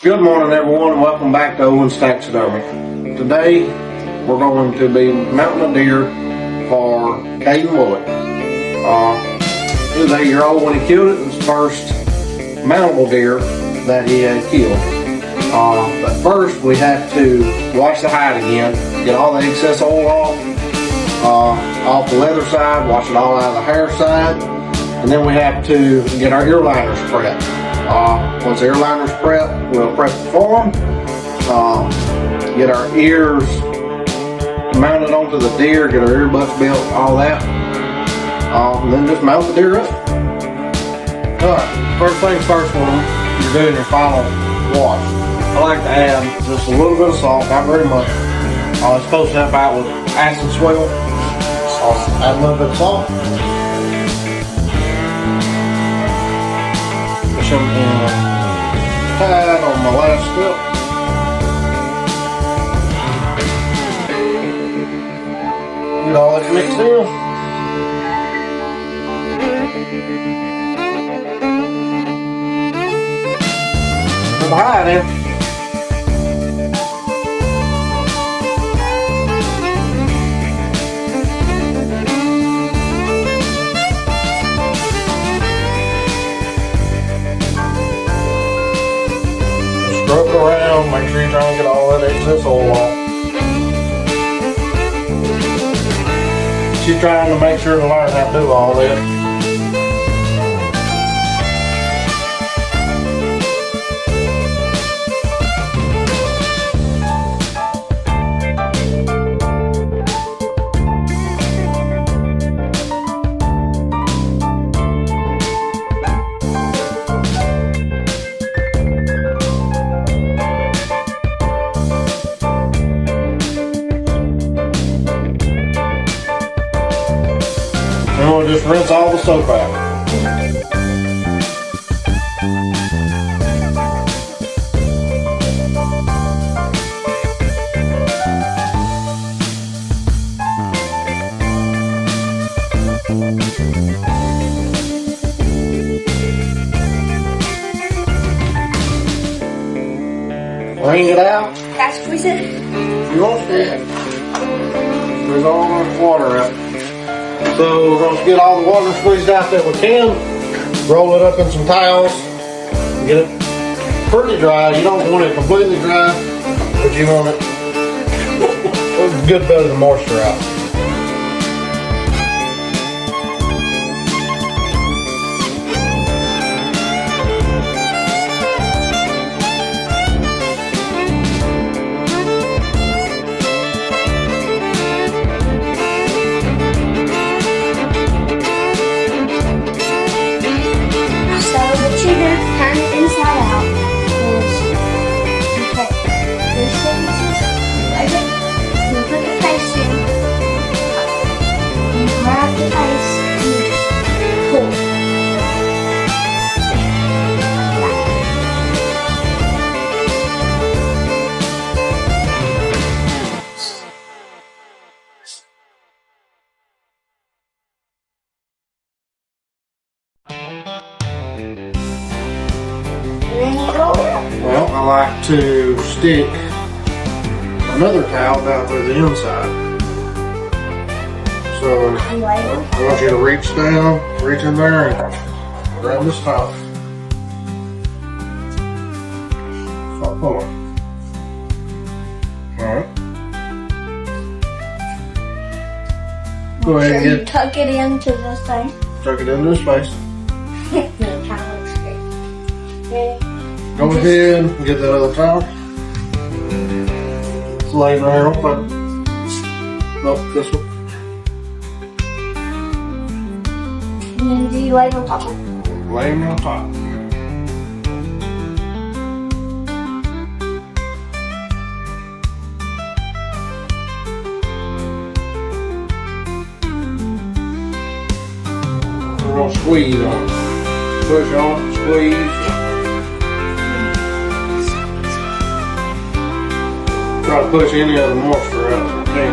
Good morning, everyone, and welcome back to Owen's Taxidermy. Today, we're going to be mounting a deer for Kaiden Bullock. He was 8 years old when he killed it. It was the first mountable deer that he had killed. But first, we have to wash the hide again, get all the excess oil off the leather side, wash it all out of the hair side, and then we have to get our ear liners prepped. Once the ear liners prepped, we'll prep the form, get our ears mounted onto the deer, get our earbuds built, all that, and then just mount the deer up. Alright, first things first when you're doing your final wash, I like to add just a little bit of salt, not very much. It's supposed to help out with acid swell. I'll add a little bit of salt. Push them in tight on my last step. Get all that mixed in. Put the hide in. Scrub it around, make sure you're trying to get all that excess oil off. She's trying to make sure to learn how to do all that. And we'll just rinse all the soap out. Wring it out. That's squeeze it. You want to. Squeeze all the water out. So we're going to get all the water squeezed out that we can, roll it up in some towels, get it pretty dry. You don't want it completely dry, but you want it a good bit of the moisture out. Turn it inside out. You put this right here. You put the face in. You grab the face and you just pull. Well, I like to stick another towel down through the inside. So I want you to reach down, reach in there and grab this towel. Start pulling. Alright. Go ahead and get, tuck it into this thing. tuck it into this space. Ready? Go ahead and get that other towel. It's laying right here on top. Nope, this one. And then do you lay it on top of it? Laying on top. We're going to squeeze on it. Push on it, squeeze. Try to push any of the moisture out if you can.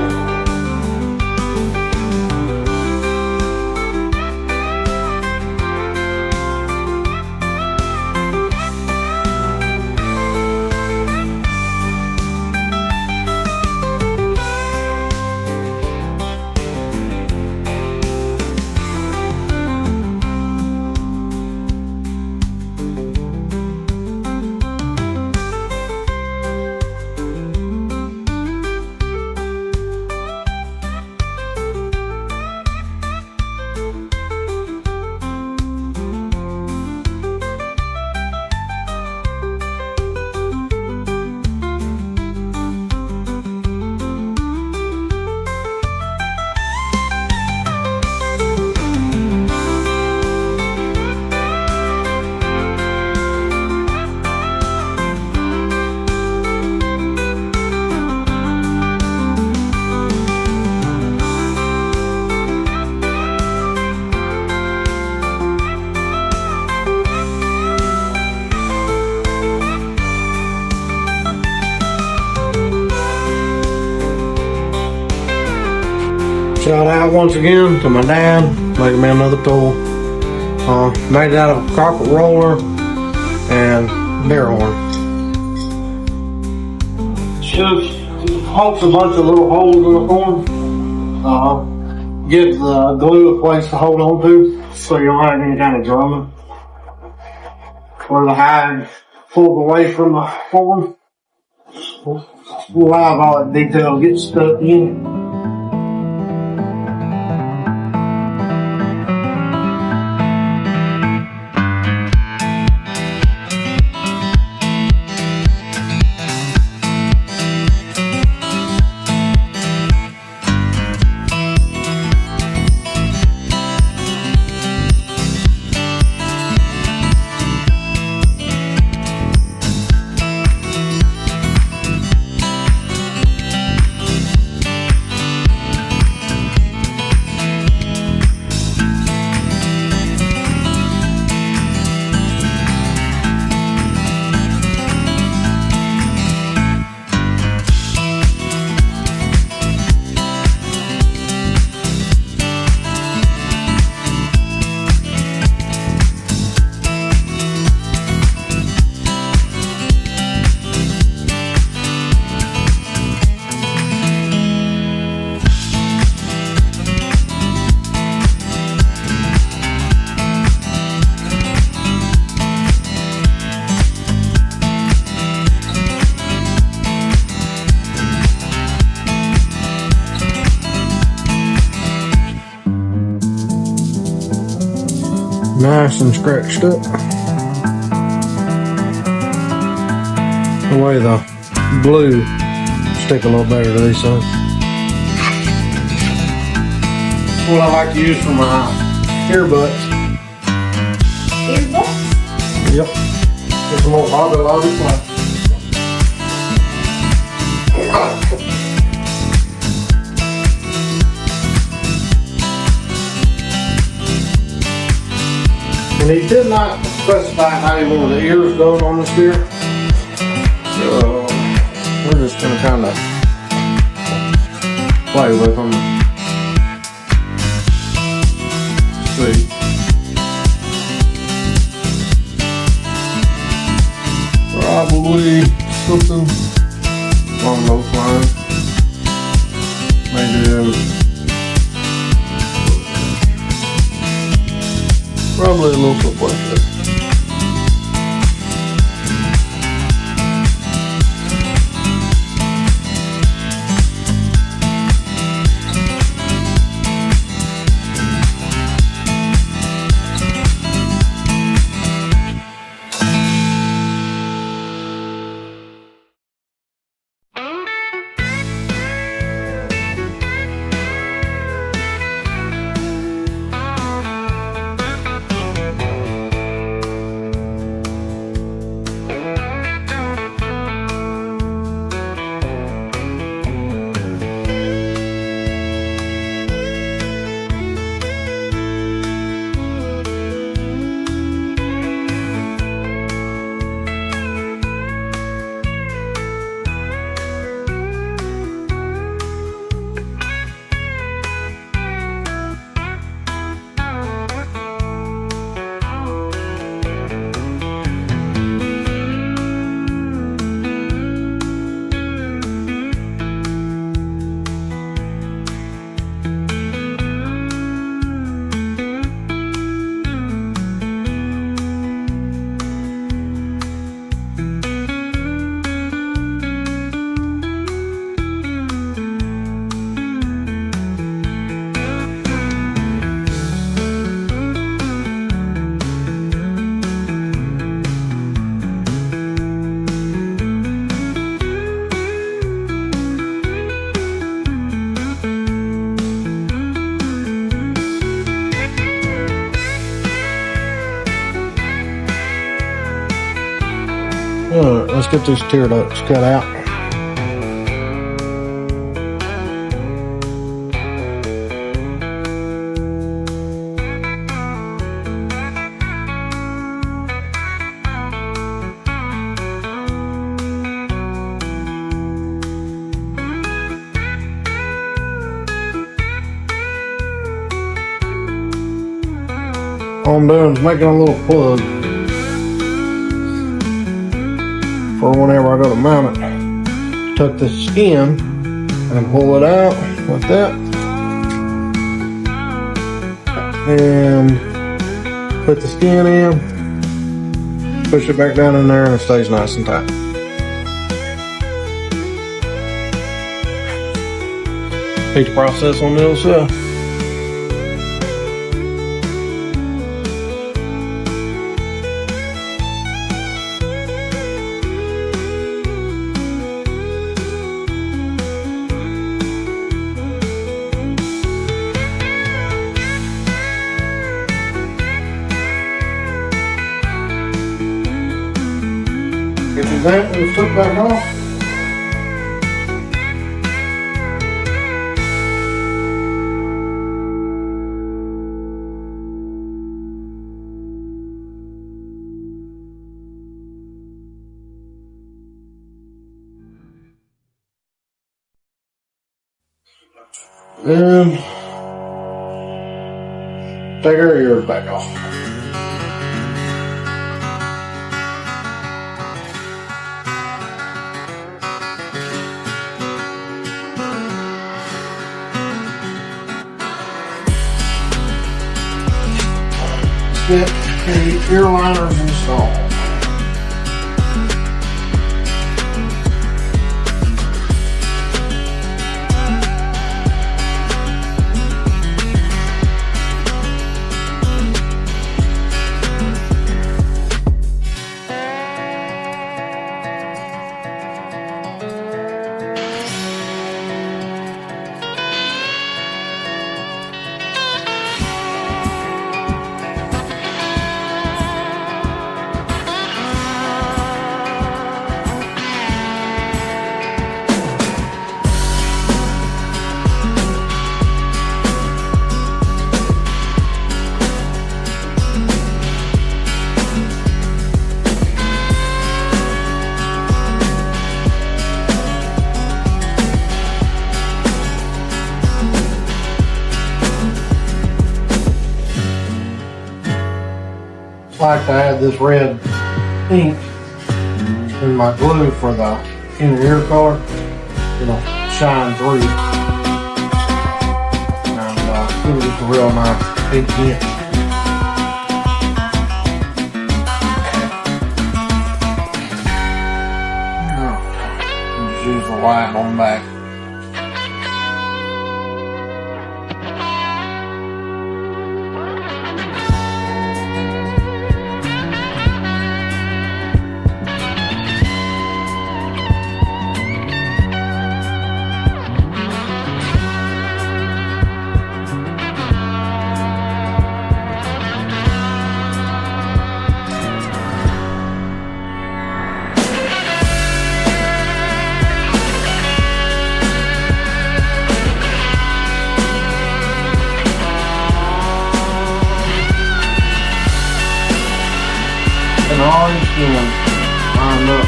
Shout out once again to my dad, making me another tool. Made it out of a carpet roller and deer horn. Just pokes a bunch of little holes in the horn. Give the glue a place to hold on to so you don't have any kind of drumming. Where the hide pulled away from the horn. We'll have all that detail get stuck in. Nice and scratched up. The way the glue stick a little better to these things. What I like to use for my earbuds. Earbuds? Yep. Get some more hobby lobby fun. And he did not specify how he wanted the ears done on this deer. So we're just gonna kind of play with them. See. Probably something along those lines. Maybe probably a little bit like this. Alright, let's get these tear ducts cut out. All I'm doing is making a little plug for whenever I go to mount it. Tuck the skin and pull it out like that. And put the skin in, push it back down in there, and it stays nice and tight. Repeat the process on the other side. Get your vent and flip back off. And take our ears back off. Get the ear liners installed. Like to add this red ink in my glue for the inner ear color. It'll shine through and give it just a real nice big hint. Just use the white on the back. And all your skin lined up.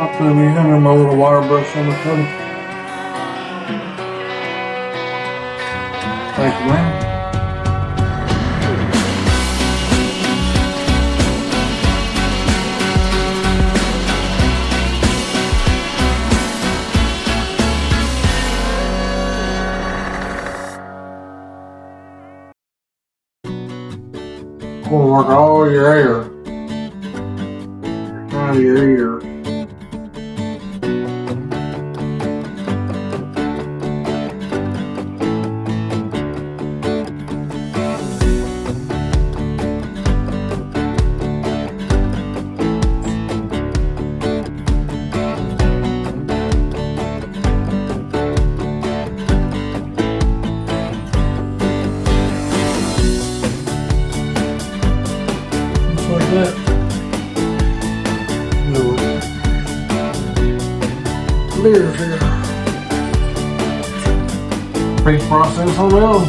I'll put me in my little water brush on the cover. Thank you, man. Gonna work all your hair out of your ear. Like that. Layers here. Face process on those.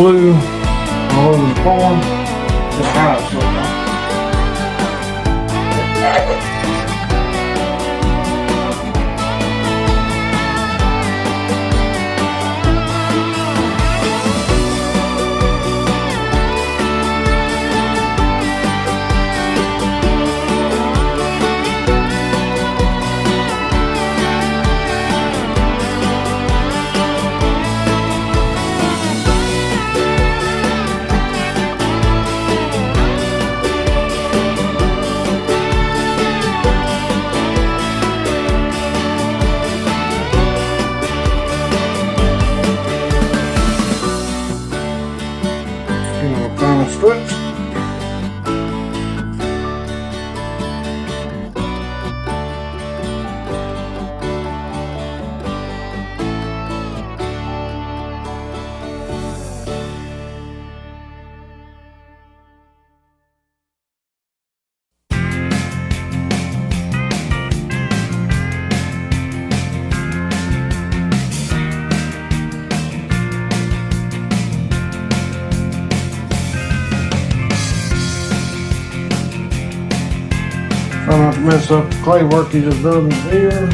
glue all over the form. Just try it so far. Final stretch. Try not to mess up the clay work he just done here.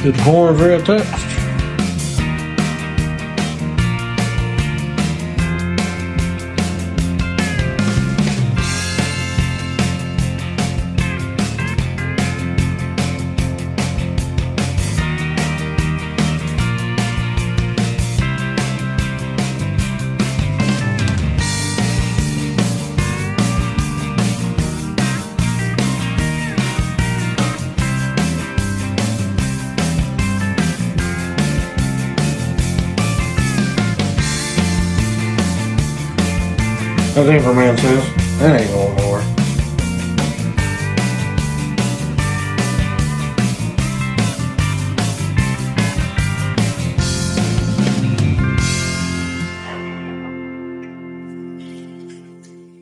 Did the horns reattached? As Everman says, that ain't going nowhere.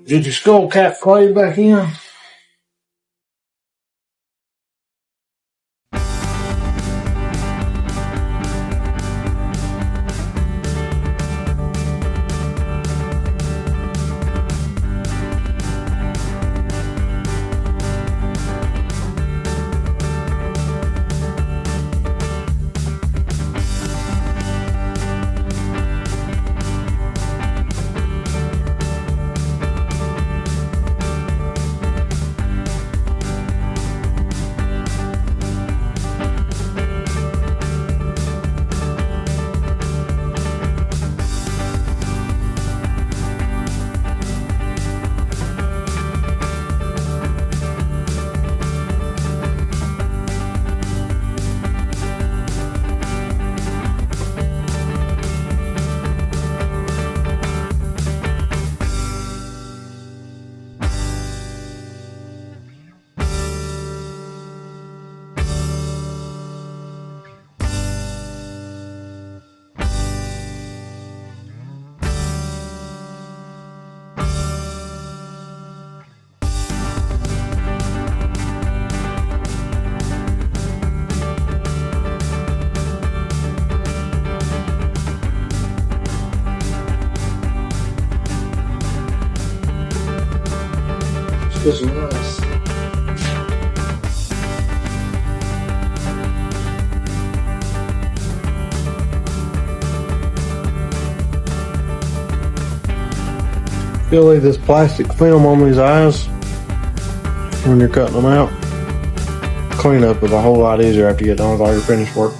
Did your skull cap clay back in? This is nice. You'll leave this plastic film on these eyes when you're cutting them out. Cleanup is a whole lot easier after you get done with all your finished work.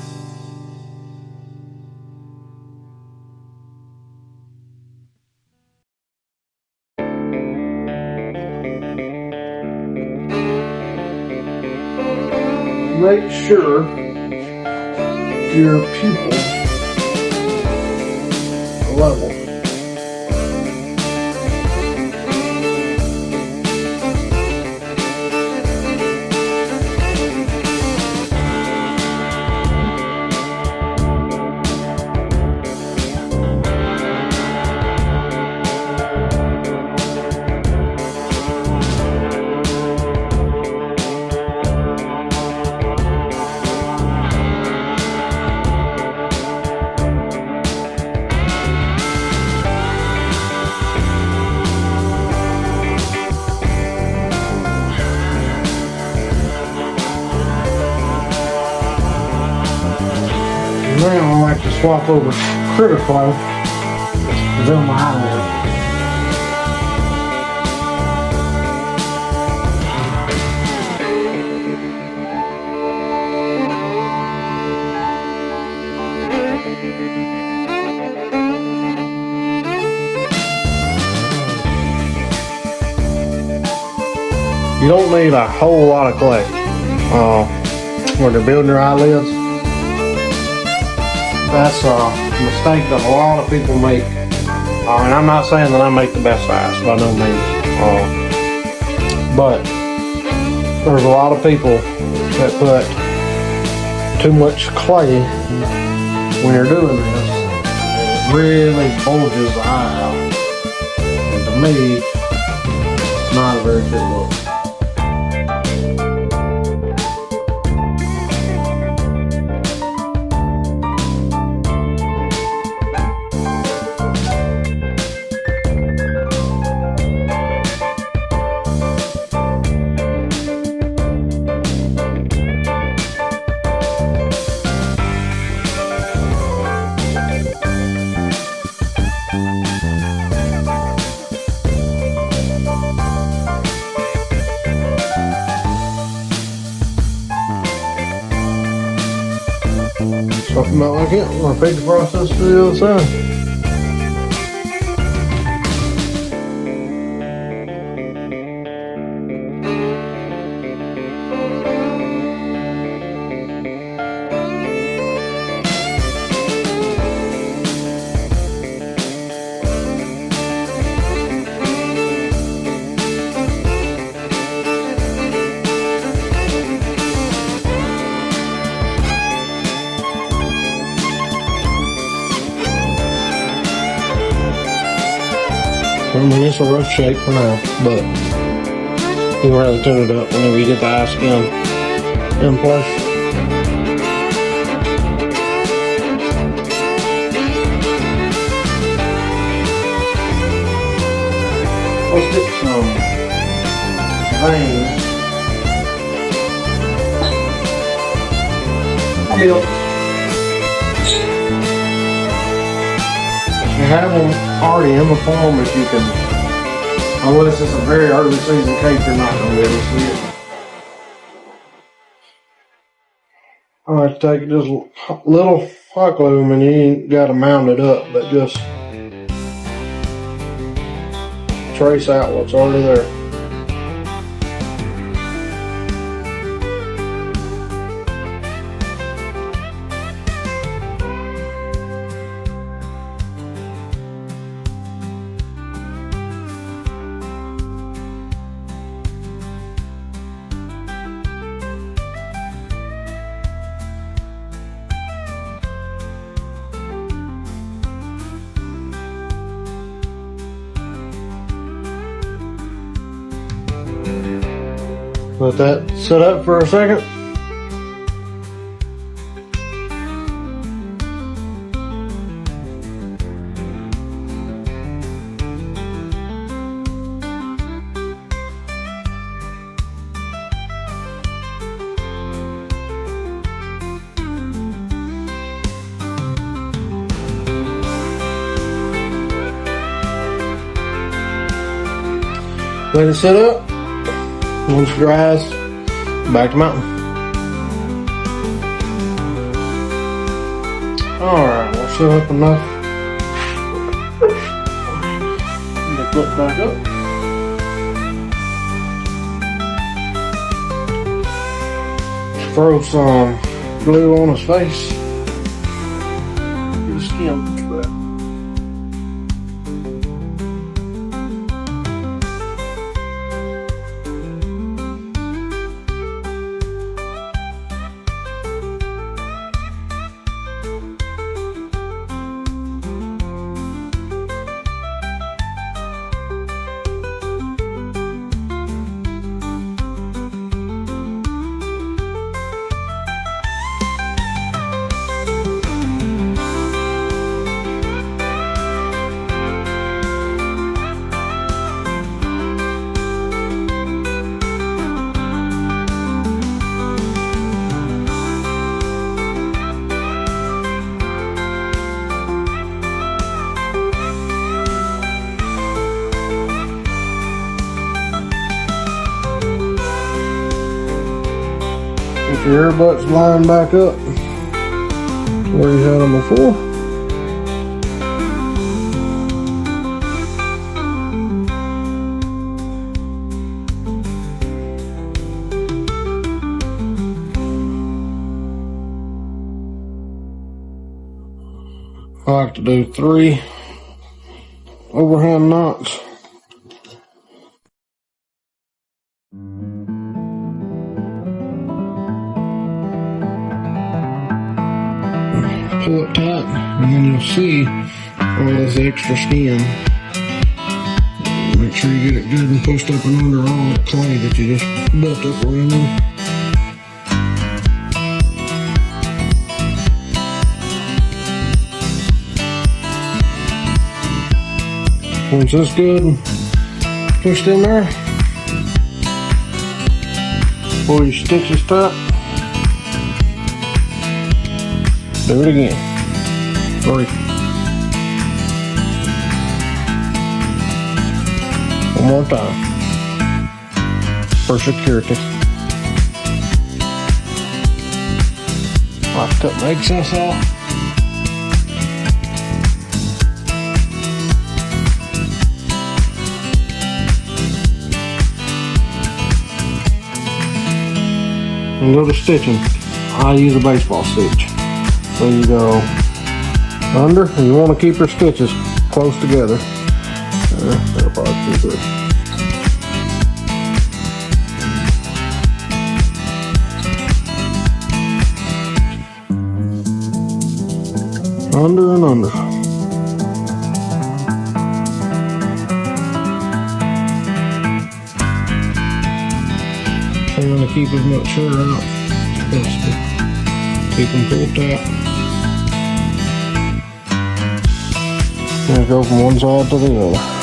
Make sure your pupils are level. Now I like to swap over critter clay to fill my eyelid. You don't need a whole lot of clay when they're building your eyelids. That's a mistake that a lot of people make. And I'm not saying that I make the best eyes, by no means. But there's a lot of people that put too much clay when you're doing this. It really bulges the eye out. And to me, it's not a very good look. Something about like it. I'm gonna take the process to the other side. I mean, it's a rough shape for now, but you can really tune it up whenever you get the eye skin in place. Let's get some veins. You have them already in the form, but you can, unless it's a very early season cake, you're not going to be able to see it. I like to take just a little hot glue, and you ain't got to mount it up, but just trace out what's already there. Let that sit up for a second. Let it sit up. Once it dries, back to mountain. Alright, we'll sit up enough. They flip back up. Throw some glue on his face. Get his skin pushed back. Get your earbuds lined back up where you had them before. I like to do 3 overhand knots. Pull it tight, and then you'll see all this extra skin. Make sure you get it good and pushed up and under all that clay that you just built up around there. Once that's good and pushed in there, pull your stitches tight. Do it again. 3. One more time. For security. I'll cut my excess off. And go to stitching. I use a baseball stitch. So you go under, and you want to keep your stitches close together. That'll probably keep it. Under and under. Trying to keep as much hair out as possible. Keep them pulled tight. And go from one side to the other.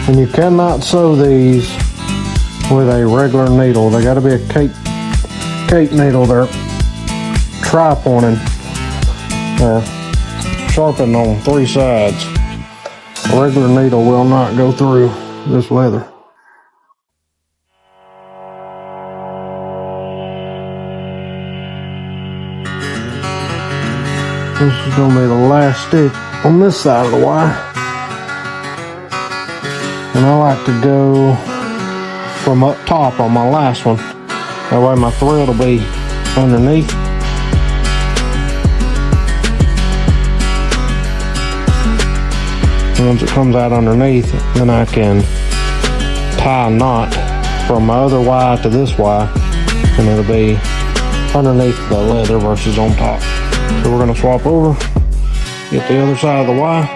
And you cannot sew these with a regular needle. They got to be a cape needle. They're tri-pointed, sharpened on 3 sides. A regular needle will not go through this leather. This is going to be the last stitch on this side of the wire. And I like to go from up top on my last one. That way my thread will be underneath. And once it comes out underneath, then I can tie a knot from my other Y to this Y, and it'll be underneath the leather versus on top. So we're gonna swap over, get the other side of the Y.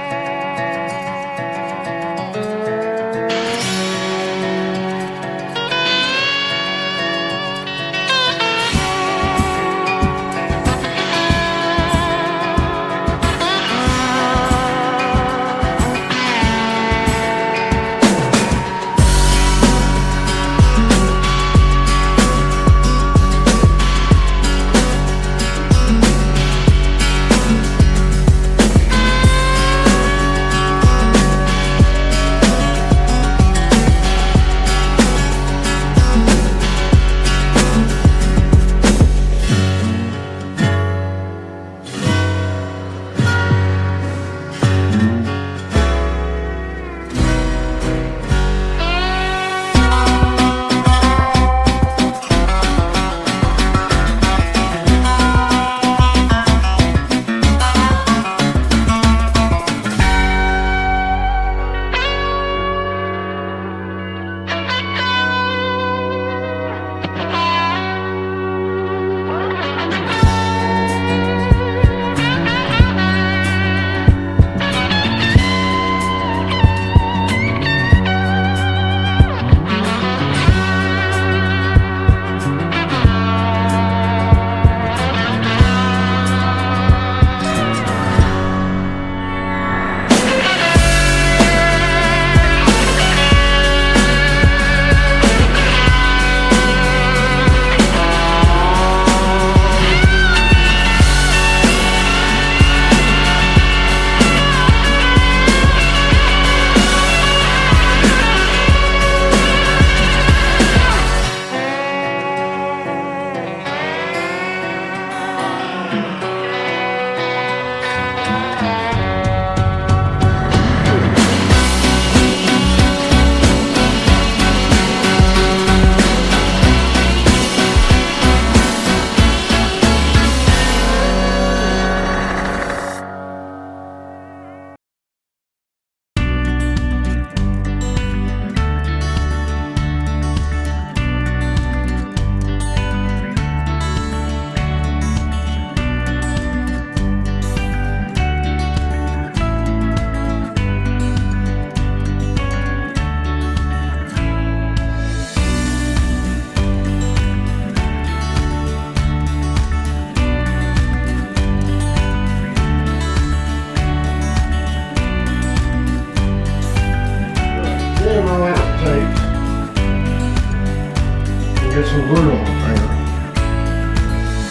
Get some glue on there.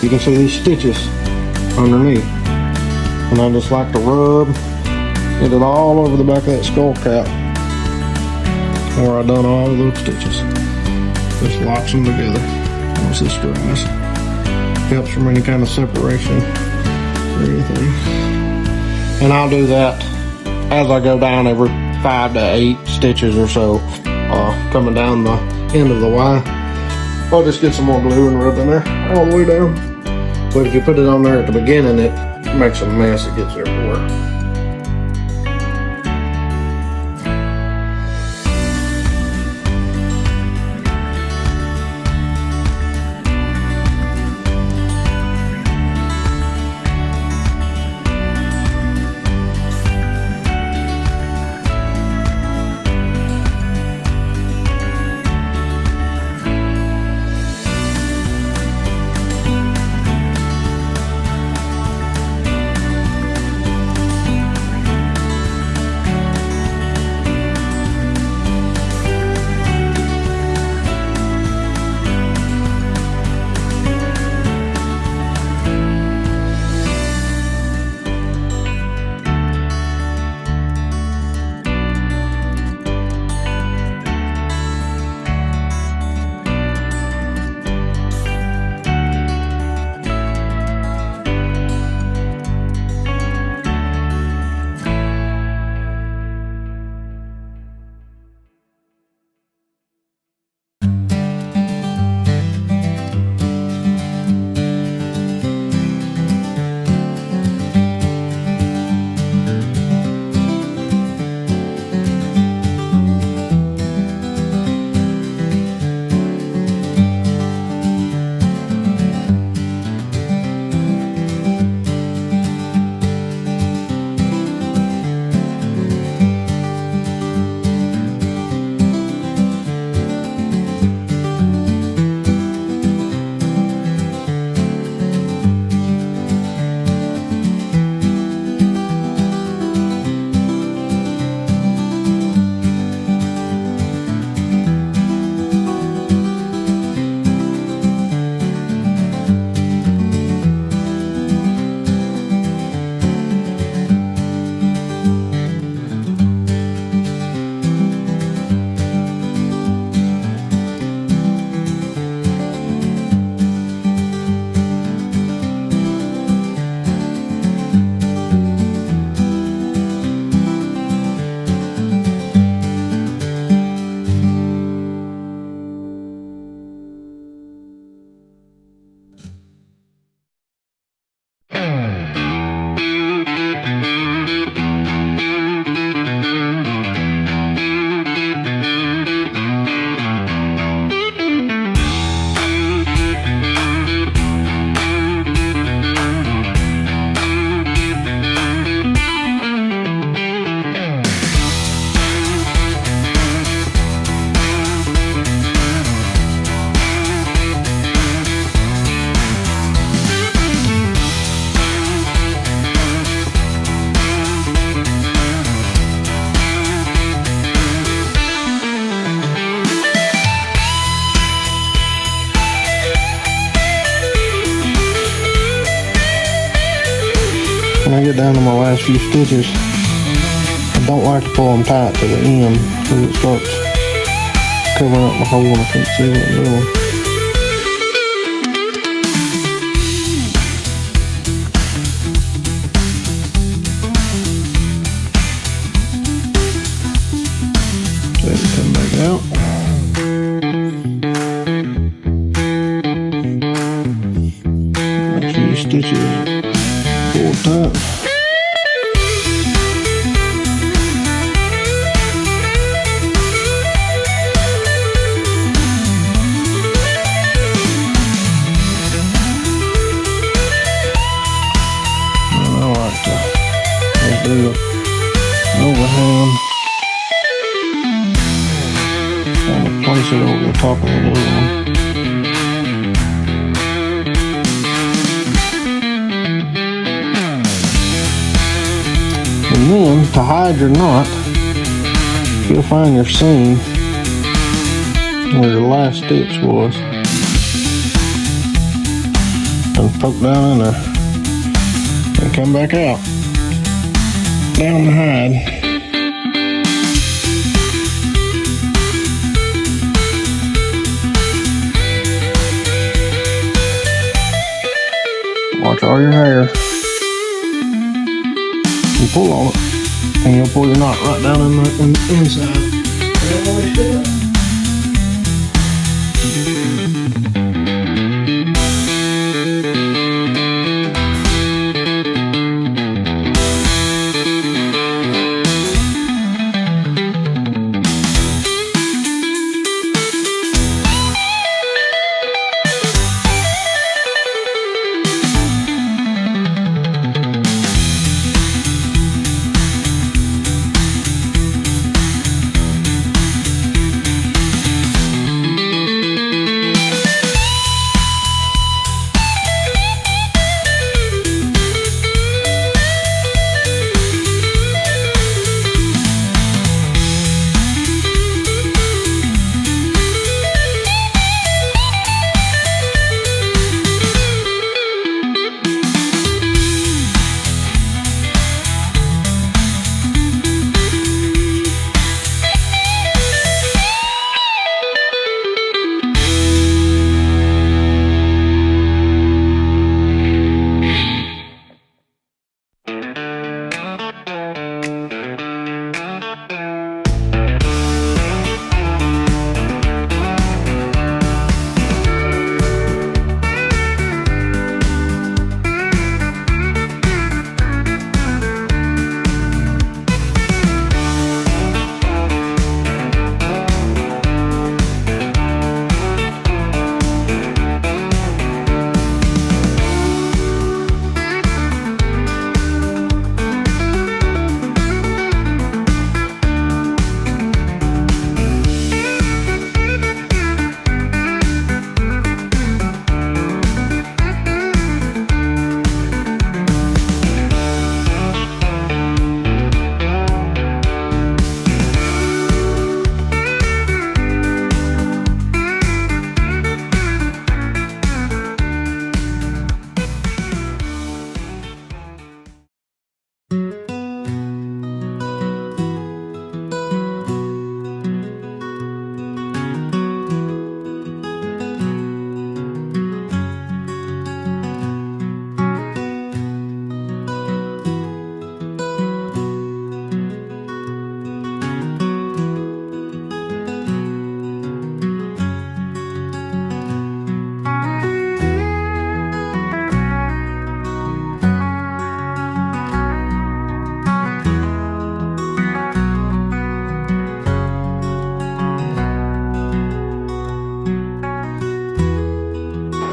You can see these stitches underneath. And I just like to get it all over the back of that skull cap where I done all of those stitches. Just locks them together once this dries. Helps from any kind of separation or anything. And I'll do that as I go down every 5 to 8 stitches or so, coming down the end of the Y. I'll just get some more glue and rub in there all the way down. But if you put it on there at the beginning, it makes a mess. It gets everywhere. when I get down to my last few stitches, I don't like to pull them tight to the end because it starts covering up my hole and I can't see what I'm doing. Let it come back out. Make sure your stitches pulled tight. Do an overhand. I'm gonna place it over the top of the other one. And then, to hide your knot, you'll find your seam where your last stitch was, and poke down in there, and come back out. Down the hide. Watch all your hair. You pull on it, and you'll pull your knot right down in the inside.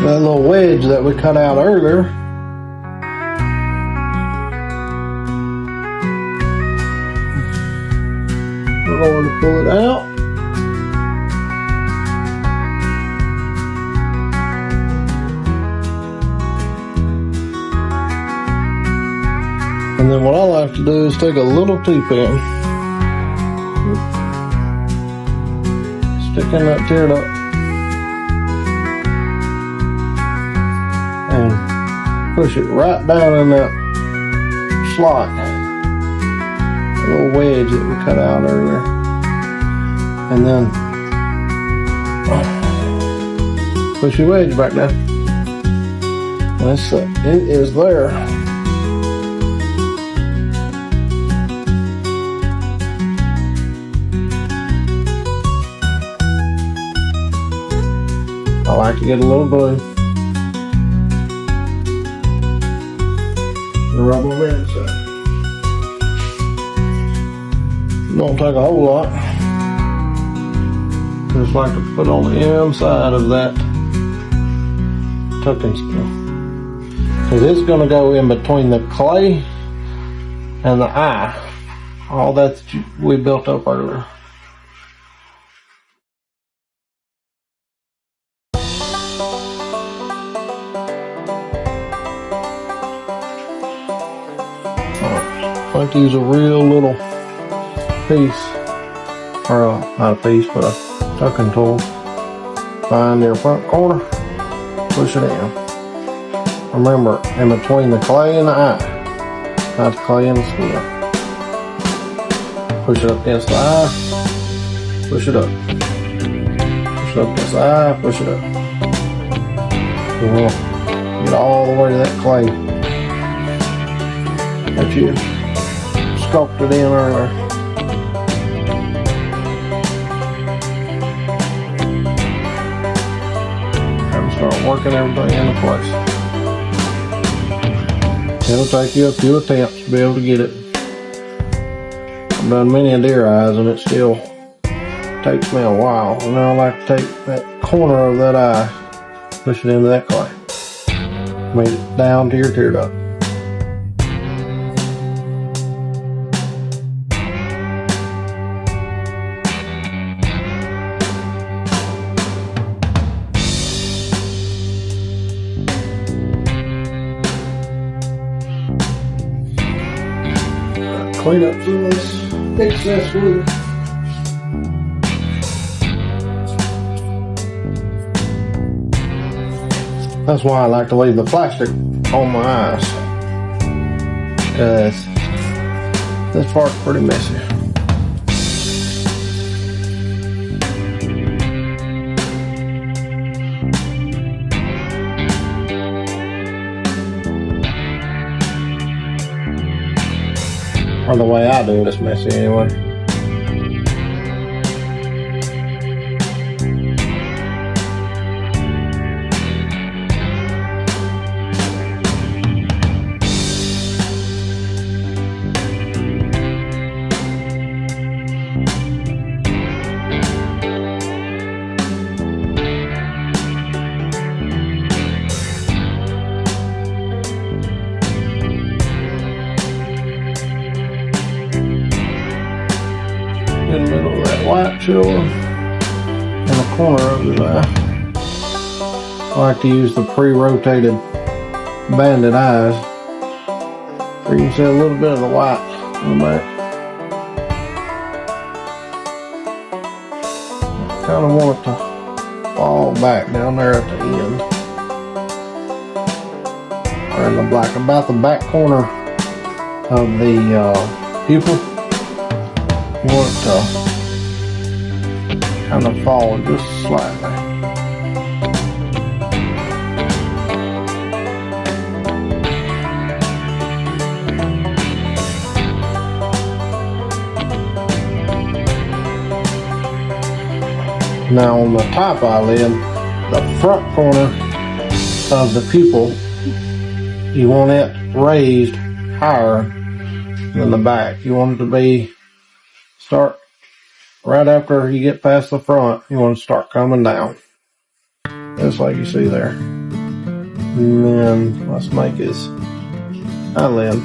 that little wedge that we cut out earlier. We're going to pull it out. And then what I like to do is take a little T-pin, stick in that tear duct, and push it right down in that slot. A little wedge that we cut out earlier. And then push your wedge back down. That's it. It is there. I like to get a little glue. Rub on the inside. Don't take a whole lot. Just like to put on the inside of that tucking skill. Because it's going to go in between the clay and the eye. All that we built up earlier. I like to use a real little piece, or not a piece, but a tucking tool. Find your front corner, push it in. Remember, in between the clay and the eye, not the clay and the skin. Push it up against the eye, push it up. Push it up against the eye, push it up. You want to get all the way to that clay that you sculpted in earlier. And start working everything into place. It'll take you a few attempts to be able to get it. I've done many a deer eyes and it still takes me a while. And then I like to take that corner of that eye, push it into that clay. Make it down to your tear duct. Clean up some of this excess glue. That's why I like to leave the plastic on my eyes, because this part's pretty messy. Or the way I do it is messy anyway. In the middle of that white shoulder and the corner of his eye. I like to use the pre-rotated banded eyes, so you can see a little bit of the white in the back. I kind of want it to fall back down there at the end, or in the black, about the back corner of the pupil. You want it to kind of fall just slightly. Now on the top eyelid, the front corner of the pupil, you want it raised higher than the back. You want it to be start right after you get past the front. You want to start coming down, just like you see there. And then let's make his eyelid.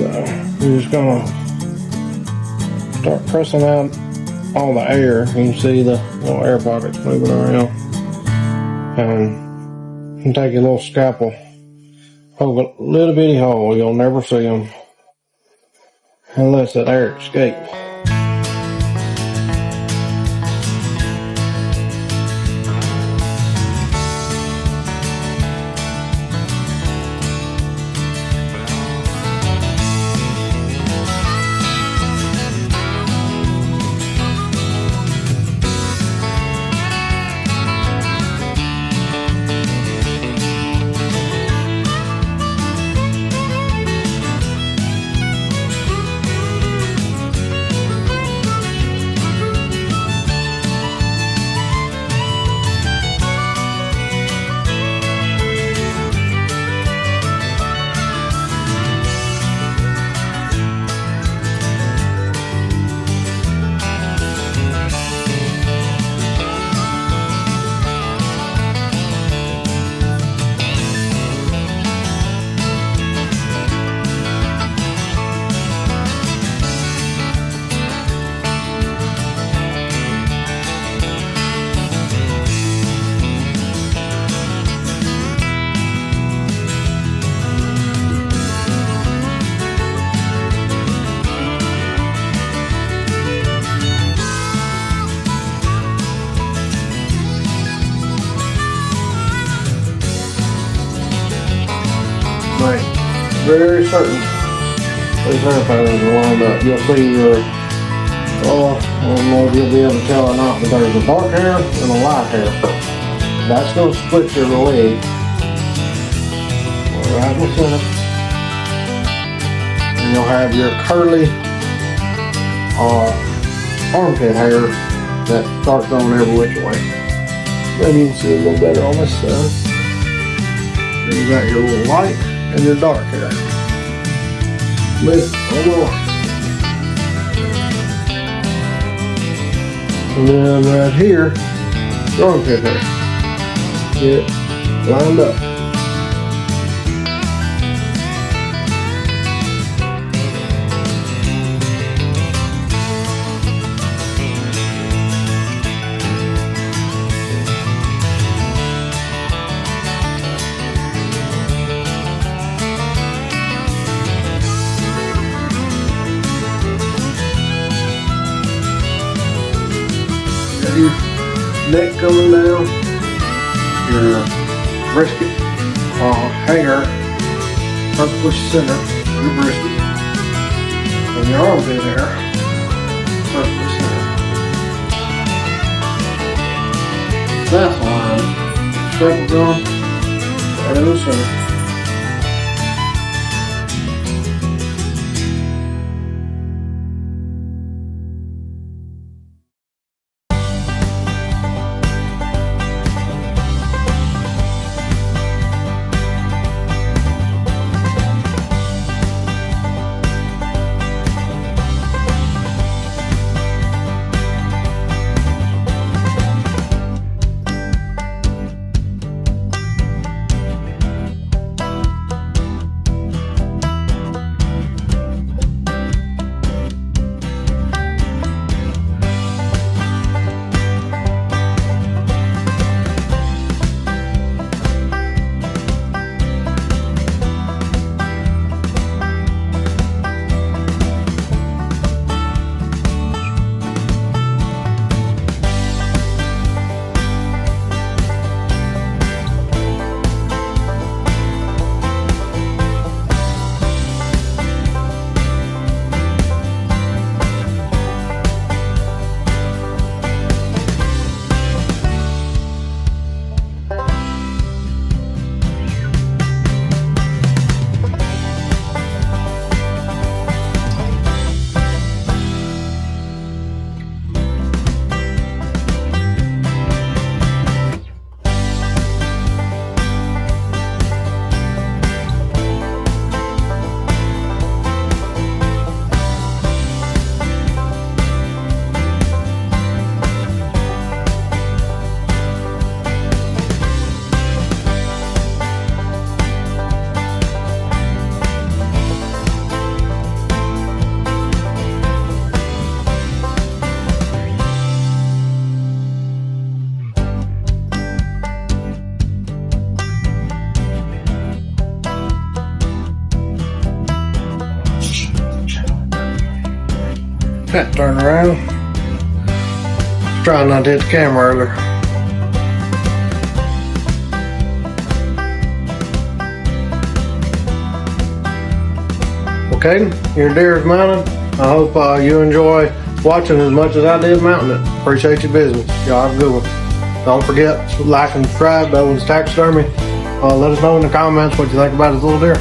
So we're just gonna start pressing out all the air. You can see the little air pockets moving around. And you can take your little scalpel, poke a little bitty hole. You'll never see them unless that air escape. Very certain these hair patterns are lined up. You'll see your, I don't know if you'll be able to tell or not, but there's a dark hair and a light hair. That's going to split your leg right in the center. And you'll have your curly armpit hair that starts going every which way. Then you can see a little better on this side. Then you got your little light and your dark hair. Lift on the right. And then right here, your armpit hair. Get lined up. Your neck coming down, your brisket hair up push center, your brisket, and your armpit hair up push center. That's line, straight down, right in the center. Turn around. Trying not to hit the camera earlier. Okay, your deer is mounted. I hope you enjoy watching as much as I did mounting it. Appreciate your business. Y'all have a good one. Don't forget to like and subscribe to Owen's Taxidermy. Let us know in the comments what you think about his little deer.